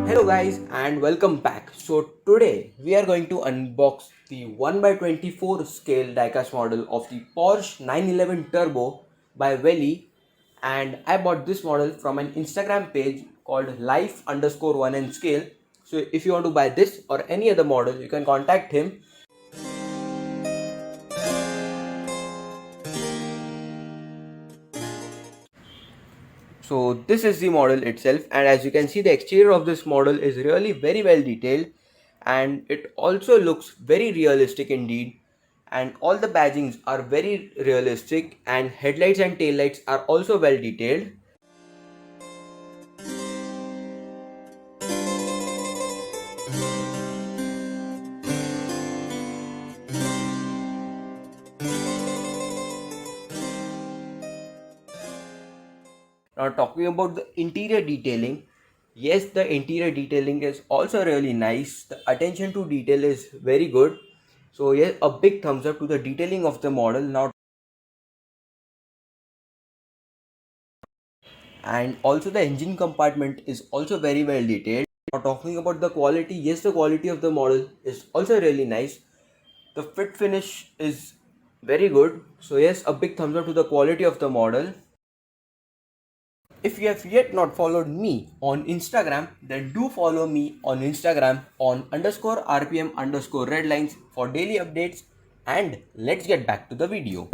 Hello guys and welcome back. So today we are going to unbox the 1/24 scale diecast model of the Porsche 911 Turbo by Welly, and I bought this model from an Instagram page called life_1 scale. So if you want to buy this or any other model, you can contact him. So this is the model itself, and as you can see, the exterior of this model is really very well detailed, and it also looks very realistic indeed, and all the badgings are very realistic, and headlights and taillights are also well detailed. Now talking about the interior detailing, yes, the interior detailing is also really nice. The attention to detail is very good. So yes, a big thumbs up to the detailing of the model. Now, and also the engine compartment is also very well detailed. Now talking about the quality, yes, the quality of the model is also really nice. The fit finish is very good. So yes, a big thumbs up to the quality of the model. If you have yet not followed me on Instagram, then do follow me on Instagram on _RPM_Redlines for daily updates. And let's get back to the video.